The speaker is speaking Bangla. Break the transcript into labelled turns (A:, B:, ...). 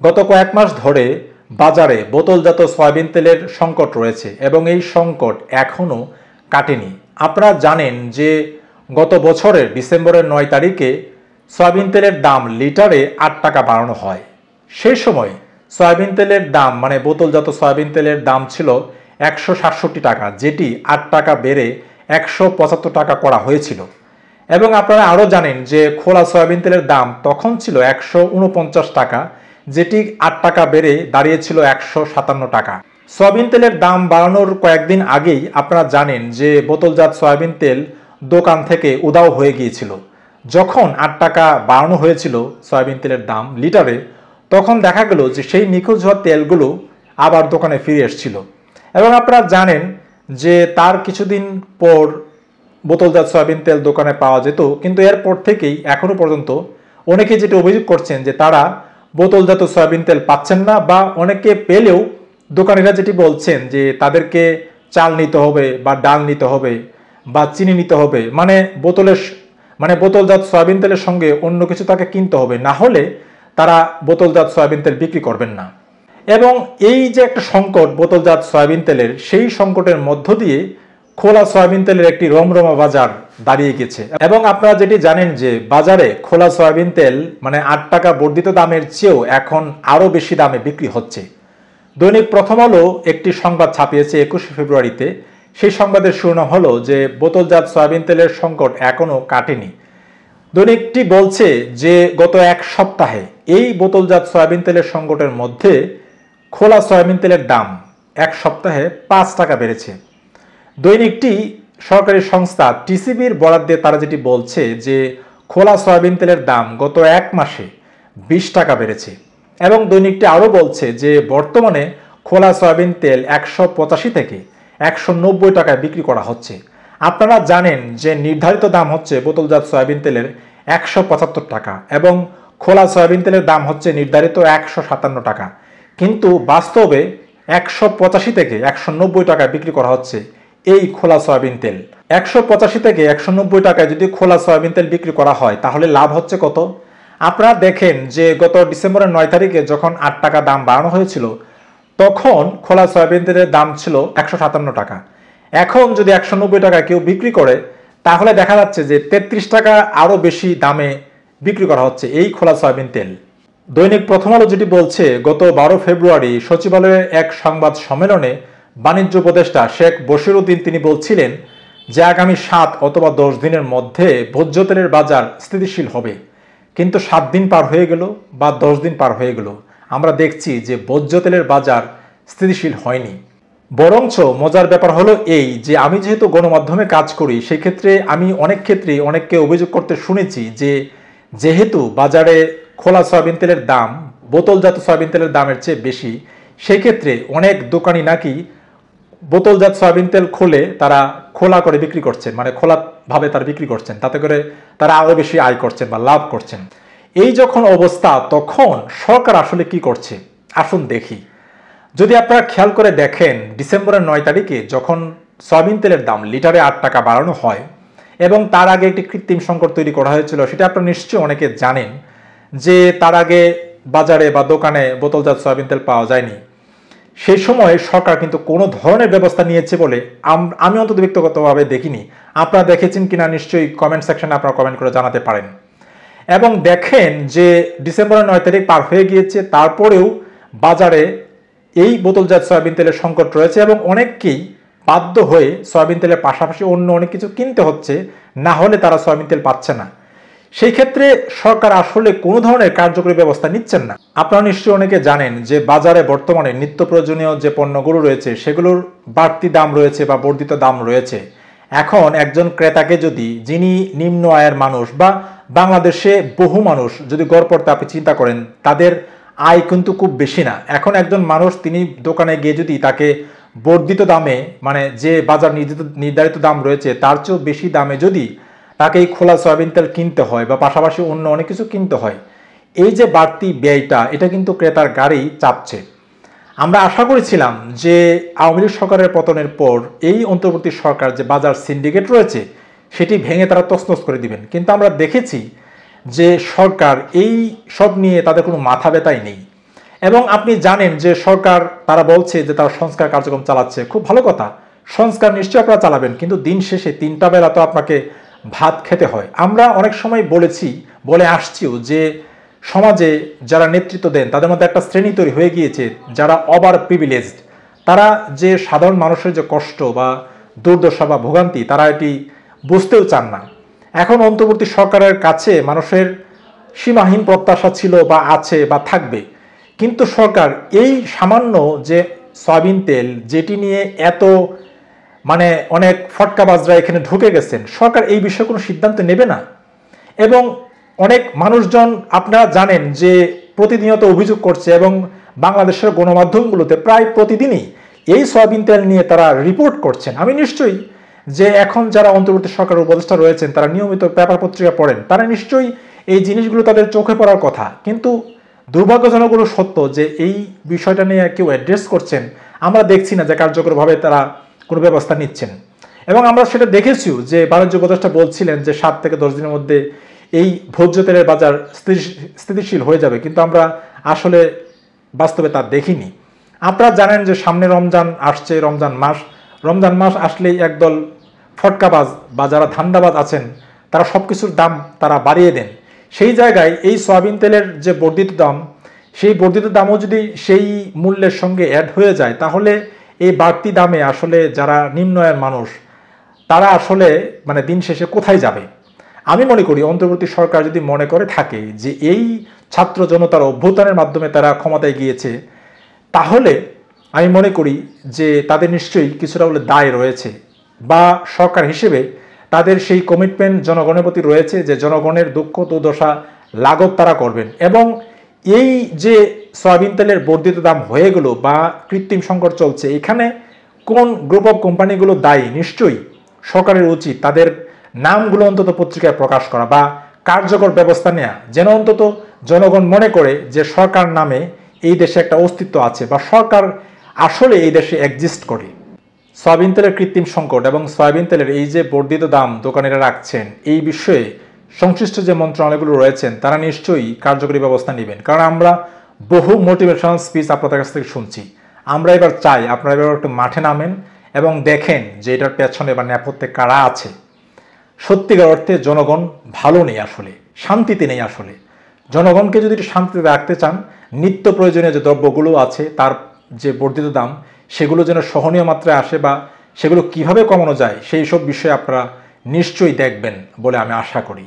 A: গত কয়েক মাস ধরে বাজারে বোতলজাত সয়াবিন তেলের সংকট রয়েছে এবং এই সংকট এখনও কাটেনি। আপনারা জানেন যে গত বছরের ডিসেম্বরের ৯ তারিখে সয়াবিন তেলের দাম লিটারে ৮ টাকা বাড়ানো হয়। সেই সময় সয়াবিন তেলের দাম মানে বোতলজাত সয়াবিন তেলের দাম ছিল ১৬৭ টাকা, যেটি ৮ টাকা বেড়ে ১৭৫ টাকা করা হয়েছিল। এবং আপনারা আরও জানেন যে খোলা সয়াবিন তেলের দাম তখন ছিল ১৪৯ টাকা, যেটি ৮ টাকা বেড়ে দাঁড়িয়েছিল ১৫৭ টাকা। সয়াবিন তেলের দাম বাড়ানোর কয়েকদিন আগেই আপনারা জানেন যে বোতলজাত সয়াবিন তেল দোকান থেকে উধাও হয়ে গিয়েছিল। যখন ৮ টাকা বাড়ানো হয়েছিল সয়াবিন তেলের দাম লিটারে, তখন দেখা গেল যে সেই নিখোঁজ হওয়া তেলগুলো আবার দোকানে ফিরে এসেছিল। এবং আপনারা জানেন যে তার কিছুদিন পর বোতলজাত সয়াবিন তেল দোকানে পাওয়া যেত, কিন্তু এরপর থেকেই এখনো পর্যন্ত অনেকে যেটা অভিযোগ করছেন যে তারা বোতলজাত সয়াবিন তেল পাচ্ছেন না, বা অনেকে পেলেও দোকানিরা যেটি বলছেন যে তাদেরকে চাল নিতে হবে বা ডাল নিতে হবে বা চিনি নিতে হবে, মানে বোতলজাত সয়াবিন তেলের সঙ্গে অন্য কিছু তাকে কিনতে হবে, না হলে তারা বোতলজাত সয়াবিন তেল বিক্রি করবেন না। এবং এই যে একটা সংকট বোতলজাত সয়াবিন তেলের, সেই সংকটের মধ্য দিয়ে খোলা সয়াবিন তেলের একটি রমরমা বাজার দাঁড়িয়ে গেছে। এবং আপনারা যেটি জানেন যে বাজারে খোলা সয়াবিন তেল মানে ৮ টাকা বর্ধিত দামের চেয়েও এখন আরও বেশি দামে বিক্রি হচ্ছে। দৈনিক প্রথম আলো একটি সংবাদ ছাপিয়েছে ২১ ফেব্রুয়ারিতে। সেই সংবাদের শিরোনাম হলো যে বোতলজাত সয়াবিন তেলের সংকট এখনও কাটেনি। দৈনিকটি বলছে যে গত এক সপ্তাহে এই বোতলজাত সয়াবিন তেলের সংকটের মধ্যে খোলা সয়াবিন তেলের দাম এক সপ্তাহে ৫ টাকা বেড়েছে। দৈনিকটি সরকারি সংস্থা টিসিবির বরাদ দিয়ে তারা যেটি বলছে যে খোলা সয়াবিন তেলের দাম গত এক মাসে ২০ টাকা বেড়েছে। এবং দৈনিকটি আরও বলছে যে বর্তমানে খোলা সয়াবিন তেল ১৮৫ থেকে ১৯০ টাকায় বিক্রি করা হচ্ছে। আপনারা জানেন যে নির্ধারিত দাম হচ্ছে বোতলজাত সয়াবিন তেলের ১৭৫ টাকা এবং খোলা সয়াবিন তেলের দাম হচ্ছে নির্ধারিত ১৫৭ টাকা, কিন্তু বাস্তবে ১৮৫ থেকে ১৯০ টাকায় বিক্রি করা হচ্ছে এই খোলা সয়াবিন তেল। ১৮৫ থেকে ১৯০ টাকায় যদি খোলা সয়াবিন তেল বিক্রি করা হয় তাহলে লাভ হচ্ছে কত? আপনারা দেখেন যে গত ডিসেম্বরের ৯ তারিখে যখন ৮ টাকা দাম বাড়ানো হয়েছিল, তখন খোলা সয়াবিন তেলের দাম ছিল ১৫৭ টাকা। এখন যদি ১৯০ টাকায় কেউ বিক্রি করে, তাহলে দেখা যাচ্ছে যে ৩৩ টাকা আরও বেশি দামে বিক্রি করা হচ্ছে এই খোলা সয়াবিন তেল। দৈনিক প্রথম আলো যেটি বলছে, গত ১২ ফেব্রুয়ারি সচিবালয়ের এক সংবাদ সম্মেলনে বাণিজ্য উপদেষ্টা শেখ বশিরউদ্দিন তিনি বলছিলেন যে আগামী ৭ অথবা ১০ দিনের মধ্যে ভোজ্য তেলের বাজার স্থিতিশীল হবে। কিন্তু ৭ দিন পার হয়ে গেল বা ১০ দিন পার হয়ে গেল, আমরা দেখছি যে ভোজ্য তেলের বাজার স্থিতিশীল হয়নি। বরঞ্চ মজার ব্যাপার হলো এই যে আমি যেহেতু গণমাধ্যমে কাজ করি, সেক্ষেত্রে আমি অনেক ক্ষেত্রেই অনেককে অভিযোগ করতে শুনেছি যে যেহেতু বাজারে খোলা সয়াবিন তেলের দাম বোতলজাত সয়াবিন তেলের দামের চেয়ে বেশি, সেই ক্ষেত্রে অনেক দোকানি নাকি বোতলজাত সয়াবিন তেল খুলে তারা খোলা করে বিক্রি করছেন, মানে খোলাভাবে তারা বিক্রি করছেন, তাতে করে তারা আরও বেশি আয় করছেন বা লাভ করছেন। এই যখন অবস্থা, তখন সরকার আসলে কি করছে আসুন দেখি। যদি আপনারা খেয়াল করে দেখেন, ডিসেম্বরের ৯ তারিখে যখন সয়াবিন তেলের দাম লিটারে ৮ টাকা বাড়ানো হয় এবং তার আগে একটি কৃত্রিম সংকট তৈরি করা হয়েছিল, সেটা আপনারা নিশ্চয়ই অনেকে জানেন যে তার আগে বাজারে বা দোকানে বোতলজাত সয়াবিন তেল পাওয়া যায়নি। সেই সময় সরকার কিন্তু কোনো ধরনের ব্যবস্থা নিয়েছে বলে আমি অন্তত ব্যক্তিগতভাবে দেখিনি। আপনারা দেখেছেন কিনা নিশ্চয়ই কমেন্ট সেকশনে আপনারা কমেন্ট করে জানাতে পারেন। এবং দেখেন যে ডিসেম্বরের ৯ তারিখ পার হয়ে গিয়েছে, তারপরেও বাজারে এই বোতলজাত সয়াবিন তেলের সংকট রয়েছে এবং অনেককেই বাধ্য হয়ে সয়াবিন তেলের পাশাপাশি অন্য অনেক কিছু কিনতে হচ্ছে, না হলে তারা সয়াবিন তেল পাচ্ছে না। সেই ক্ষেত্রে সরকার আসলে কোনো ধরনের কার্যকরী ব্যবস্থা নিচ্ছেন না। আপনারা নিশ্চয়ই অনেকে জানেন যে বাজারে বর্তমানে নিত্য প্রয়োজনীয় যে পণ্যগুলো রয়েছে সেগুলোর বাড়তি দাম রয়েছে বা বর্ধিত দাম রয়েছে। এখন একজন ক্রেতাকে যিনি নিম্ন আয়ের মানুষ বা বাংলাদেশে বহু মানুষ যদি গড়পড়তে আপনি চিন্তা করেন, তাদের আয় কিন্তু খুব বেশি না। এখন একজন মানুষ তিনি দোকানে গিয়ে যদি তাকে বর্ধিত দামে, মানে যে বাজার নির্ধারিত দাম রয়েছে তার চেয়েও বেশি দামে যদি তাকে এই খোলা সয়াবিন তেল কিনতে হয় বা পাশাপাশি অন্য অনেক কিছু কিনতে হয়, এই যে বাড়তি ব্যয়টা, এটা কিন্তু ক্রেতার গাড়ি চাপছে। আমরা আশা করেছিলাম যে আওয়ামী লীগ সরকারের পতনের পর এই অন্তর্বর্তী সরকার যে বাজার সিন্ডিকেট রয়েছে সেটি ভেঙে তারা তছনছ করে দিবেন, কিন্তু আমরা দেখেছি যে সরকার এই সব নিয়ে তাদের কোনো মাথা ব্যথাই নেই। এবং আপনি জানেন যে সরকার তারা বলছে যে তারা সংস্কার কার্যক্রম চালাচ্ছে, খুব ভালো কথা, সংস্কার নিশ্চয়ই আপনারা চালাবেন, কিন্তু দিন শেষে 3টা বেলা তো আপনাকে ভাত খেতে হয়। আমরা অনেক সময় বলে আসছিও যে সমাজে যারা নেতৃত্ব দেন তাদের মধ্যে একটা শ্রেণী তৈরি হয়ে গিয়েছে যারা ওভার প্রিভিলেজড, তারা যে সাধারণ মানুষের যে কষ্ট বা দুর্দশা বা ভোগান্তি তারা এটি বুঝতেও চান না। এখন অন্তর্বর্তী সরকারের কাছে মানুষের সীমাহীন প্রত্যাশা ছিল বা আছে বা থাকবে, কিন্তু সরকার এই সামান্য যে সয়াবিন তেল যেটি নিয়ে এত অনেক ফটকাবাজরা এখানে ঢুকে গেছেন, সরকার এই বিষয়ে কোনো সিদ্ধান্ত নেবে না। এবং অনেক মানুষজন আপনারা জানেন যে প্রতিনিয়ত অভিযোগ করছে এবং বাংলাদেশের গণমাধ্যমগুলোতে প্রায় প্রতিদিনই এই সয়াবিন তেল নিয়ে তারা রিপোর্ট করছেন। আমি নিশ্চয়ই যে এখন যারা অন্তর্বর্তী সরকার উপদেষ্টা রয়েছেন তারা নিয়মিত পেপার পত্রিকা পড়েন, তারা নিশ্চয়ই এই জিনিসগুলো তাদের চোখে পড়ার কথা, কিন্তু দুর্ভাগ্যজনক হলো সত্য যে এই বিষয়টা নিয়ে কেউ অ্যাড্রেস করছেন আমরা দেখছি না যে কার্যকরভাবে তারা কোনো ব্যবস্থা নিচ্ছেন। এবং আমরা সেটা দেখেছিও যে বাণিজ্য উপদেষ্টা বলছিলেন যে 7 থেকে 10 দিনের মধ্যে এই ভোজ্য তেলের বাজার স্থিতিশীল হয়ে যাবে, কিন্তু আমরা আসলে বাস্তবে তা দেখিনি। আপনারা জানেন যে সামনে রমজান আসছে, রমজান মাস আসলেই একদল ফটকাবাজ বা যারা ধান্দাবাজ আছেন তারা সব কিছুর দাম তারা বাড়িয়ে দেন। সেই জায়গায় এই সয়াবিন তেলের যে বর্ধিত দাম, সেই বর্ধিত দামও যদি সেই মূল্যের সঙ্গে অ্যাড হয়ে যায় তাহলে এই বাড়তি দামে আসলে যারা নিম্ন আয়ের মানুষ তারা আসলে দিন শেষে কোথায় যাবে। আমি মনে করি অন্তর্বর্তী সরকার যদি মনে করে থাকে যে এই ছাত্র জনতার অভ্যুত্থানের মাধ্যমে তারা ক্ষমতায় গিয়েছে, তাহলে আমি মনে করি যে তাদের নিশ্চয়ই কিছুটা হলে দায় রয়েছে, বা সরকার হিসেবে তাদের সেই কমিটমেন্ট জনগণের প্রতি রয়েছে যে জনগণের দুঃখ দুর্দশা লাঘব তারা করবেন। এবং এই যে সয়াবিন তেলের বর্ধিত দাম হয়ে গেল বা কৃত্রিম সংকট চলছে, এখানে কোন গ্রুপ অফ কোম্পানিগুলো দায়ী, নিশ্চয়ই সরকারের উচিত তাদের নামগুলো অন্তত পত্রিকায় প্রকাশ করা বা কার্যকর ব্যবস্থা নেওয়া, যেন অন্তত জনগণ মনে করে যে সরকার নামে এই দেশে একটা অস্তিত্ব আছে বা সরকার আসলে এই দেশে এক্সিস্ট করে। সয়াবিন তেলের কৃত্রিম সংকট এবং সয়াবিন তেলের এই যে বর্ধিত দাম দোকানিরা রাখছেন, এই বিষয়ে সংশ্লিষ্ট যে মন্ত্রণালয়গুলো রয়েছেন তারা নিশ্চয়ই কার্যকরী ব্যবস্থা নেবেন, কারণ আমরা বহু মোটিভেশনাল স্পিচ আপনাদের কাছ থেকে শুনছি। আমরা এবার চাই আপনারা এবার একটু মাঠে নামেন এবং দেখেন যে এটার পেছনে বা নেপথ্যে কারা আছে। সত্যিকার অর্থে জনগণ ভালো নেই, আসলে শান্তিতে নেই। আসলে জনগণকে যদি শান্তিতে রাখতে চান, নিত্য প্রয়োজনীয় যে দ্রব্যগুলো আছে তার যে বর্ধিত দাম সেগুলো যেন সহনীয় মাত্রায় আসে বা সেগুলো কিভাবে কমানো যায় সেই সব বিষয়ে আপনারা নিশ্চয়ই দেখবেন বলে আমি আশা করি।